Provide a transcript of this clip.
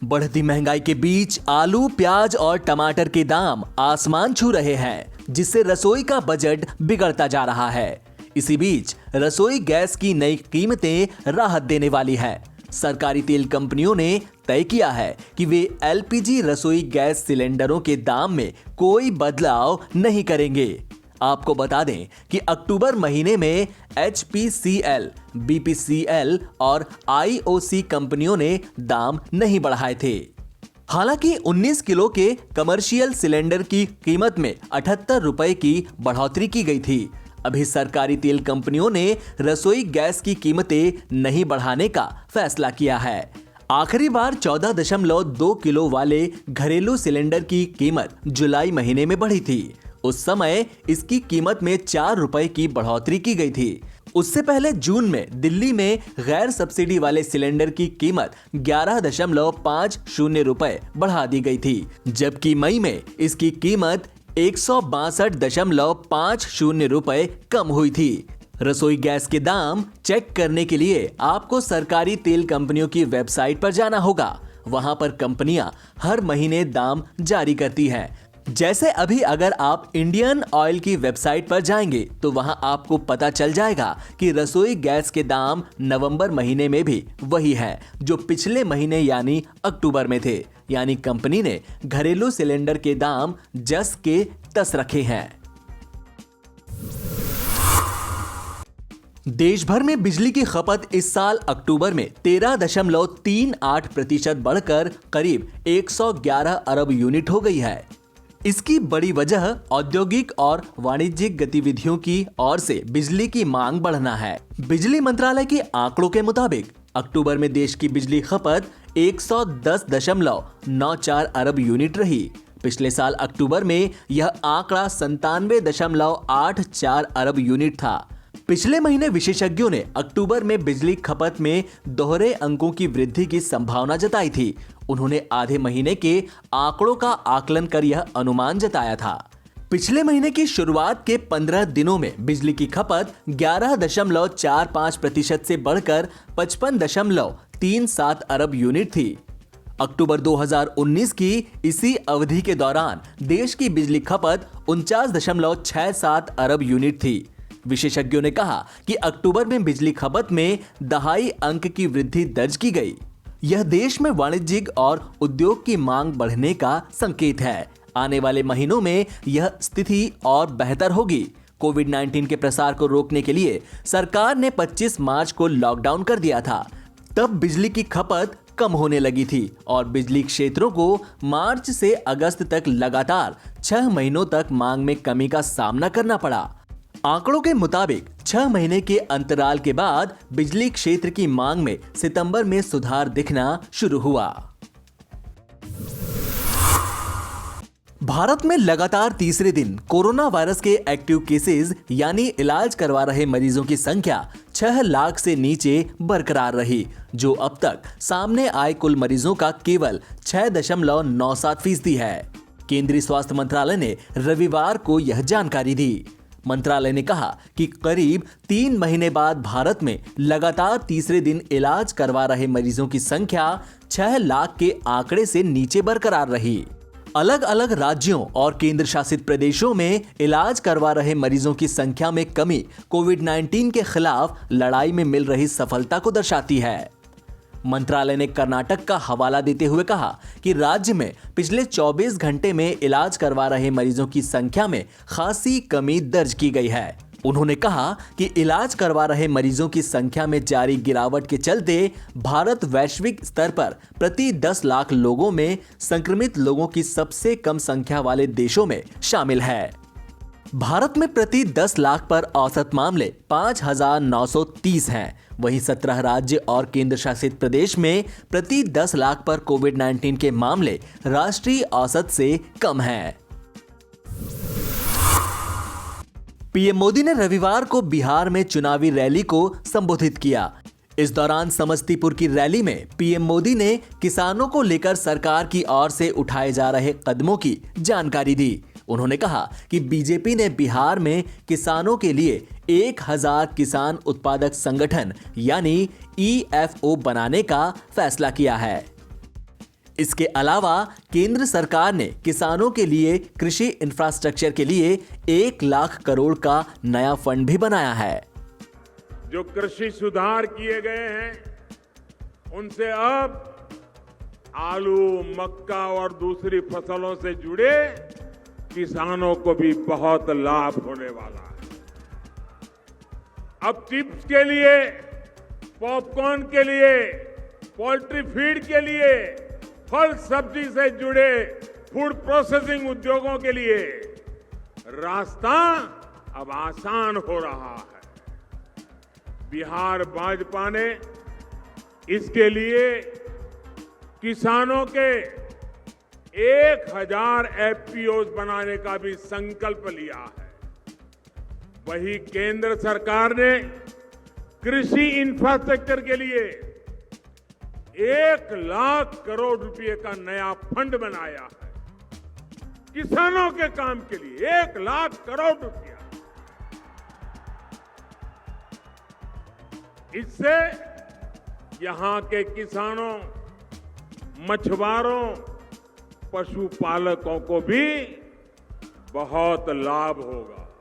बढ़ती महंगाई के बीच आलू, प्याज और टमाटर के दाम आसमान छू रहे हैं, जिससे रसोई का बजट बिगड़ता जा रहा है। इसी बीच रसोई गैस की नई कीमतें राहत देने वाली है। सरकारी तेल कंपनियों ने तय किया है कि वे एलपीजी रसोई गैस सिलेंडरों के दाम में कोई बदलाव नहीं करेंगे। आपको बता दें कि अक्टूबर महीने में HPCL, BPCL और IOC कंपनियों ने दाम नहीं बढ़ाए थे। हालांकि 19 किलो के कमर्शियल सिलेंडर की कीमत में 78 रुपए की बढ़ोतरी की गई थी। अभी सरकारी तेल कंपनियों ने रसोई गैस की कीमतें नहीं बढ़ाने का फैसला किया है। आखिरी बार 14.2 किलो वाले घरेलू सिलेंडर की कीमत जुलाई महीने में बढ़ी थी। उस समय इसकी कीमत में 4 रुपए की बढ़ोतरी की गई थी। उससे पहले जून में दिल्ली में गैर सब्सिडी वाले सिलेंडर की कीमत 11.50 रुपए बढ़ा दी गई थी, जबकि मई में इसकी कीमत 162.50 रुपए कम हुई थी। रसोई गैस के दाम चेक करने के लिए आपको सरकारी तेल कंपनियों की वेबसाइट पर जाना होगा। वहां पर कंपनियां हर महीने दाम जारी करती हैं। जैसे अभी अगर आप इंडियन ऑयल की वेबसाइट पर जाएंगे तो वहां आपको पता चल जाएगा कि रसोई गैस के दाम नवंबर महीने में भी वही है जो पिछले महीने यानी अक्टूबर में थे। यानी कंपनी ने घरेलू सिलेंडर के दाम जस के तस रखे हैं। देश भर में बिजली की खपत इस साल अक्टूबर में 13.38% बढ़कर करीब 111 अरब यूनिट हो गई है। इसकी बड़ी वजह औद्योगिक और वाणिज्यिक गतिविधियों की ओर से बिजली की मांग बढ़ना है। बिजली मंत्रालय के आंकड़ों के मुताबिक अक्टूबर में देश की बिजली खपत 110.94 अरब यूनिट रही। पिछले साल अक्टूबर में यह आंकड़ा 97.84 अरब यूनिट था। पिछले महीने विशेषज्ञों ने अक्टूबर में बिजली खपत में दोहरे अंकों की वृद्धि की संभावना जताई थी। उन्होंने आधे महीने के आंकड़ों का आकलन कर यह अनुमान जताया था। पिछले महीने की शुरुआत के 15 दिनों में बिजली की खपत 11.45% से बढ़कर 55.37 अरब यूनिट थी। अक्टूबर 2019 की इसी अवधि के दौरान देश की बिजली खपत 49.67 अरब यूनिट थी। विशेषज्ञों ने कहा कि अक्टूबर में बिजली खपत में दहाई अंक की वृद्धि दर्ज की गई। यह देश में वाणिज्यिक और उद्योग की मांग बढ़ने का संकेत है। आने वाले महीनों में यह स्थिति और बेहतर होगी। कोविड-19 के प्रसार को रोकने के लिए सरकार ने 25 मार्च को लॉकडाउन कर दिया था। तब बिजली की खपत कम होने लगी थी और बिजली क्षेत्रों को मार्च से अगस्त तक लगातार 6 महीनों तक मांग में कमी का सामना करना पड़ा। आंकड़ों के मुताबिक 6 महीने के अंतराल के बाद बिजली क्षेत्र की मांग में सितंबर में सुधार दिखना शुरू हुआ। भारत में लगातार तीसरे दिन कोरोना वायरस के एक्टिव केसेस यानी इलाज करवा रहे मरीजों की संख्या 6 लाख से नीचे बरकरार रही, जो अब तक सामने आए कुल मरीजों का केवल 6.97% है। केंद्रीय स्वास्थ्य मंत्रालय ने रविवार को यह जानकारी दी। मंत्रालय ने कहा कि करीब 3 महीने बाद भारत में लगातार तीसरे दिन इलाज करवा रहे मरीजों की संख्या 6 लाख के आंकड़े से नीचे बरकरार रही। अलग अलग राज्यों और केंद्र शासित प्रदेशों में इलाज करवा रहे मरीजों की संख्या में कमी कोविड-19 के खिलाफ लड़ाई में मिल रही सफलता को दर्शाती है। मंत्रालय ने कर्नाटक का हवाला देते हुए कहा कि राज्य में पिछले 24 घंटे में इलाज करवा रहे मरीजों की संख्या में खासी कमी दर्ज की गई है। उन्होंने कहा कि इलाज करवा रहे मरीजों की संख्या में जारी गिरावट के चलते भारत वैश्विक स्तर पर प्रति 10 लाख लोगों में संक्रमित लोगों की सबसे कम संख्या वाले देशों में शामिल है। भारत में प्रति 10 लाख पर औसत मामले 5,930 हैं। वहीं 17 राज्य और केंद्र शासित प्रदेश में प्रति 10 लाख पर कोविड-19 के मामले राष्ट्रीय औसत से कम हैं। पीएम मोदी ने रविवार को बिहार में चुनावी रैली को संबोधित किया। इस दौरान समस्तीपुर की रैली में पीएम मोदी ने किसानों को लेकर सरकार की ओर से उठाए जा रहे कदमों की जानकारी दी। उन्होंने कहा कि बीजेपी ने बिहार में किसानों के लिए 1000 किसान उत्पादक संगठन यानी EFO बनाने का फैसला किया है। इसके अलावा केंद्र सरकार ने किसानों के लिए कृषि इंफ्रास्ट्रक्चर के लिए 1 लाख करोड़ का नया फंड भी बनाया है। जो कृषि सुधार किए गए हैं उनसे अब आलू, मक्का और दूसरी फसलों से जुड़े किसानों को भी बहुत लाभ होने वाला है। अब चिप्स के लिए, पॉपकॉर्न के लिए, पोल्ट्री फीड के लिए, फल सब्जी से जुड़े फूड प्रोसेसिंग उद्योगों के लिए रास्ता अब आसान हो रहा है। बिहार भाजपा ने इसके लिए किसानों के 1000 एफपीओज बनाने का भी संकल्प लिया है। वही केंद्र सरकार ने कृषि इंफ्रास्ट्रक्चर के लिए 1 लाख करोड़ रुपए का नया फंड बनाया है। किसानों के काम के लिए 1 लाख करोड़ रुपया। इससे यहां के किसानों, मछुआरों, पशुपालकों को भी बहुत लाभ होगा।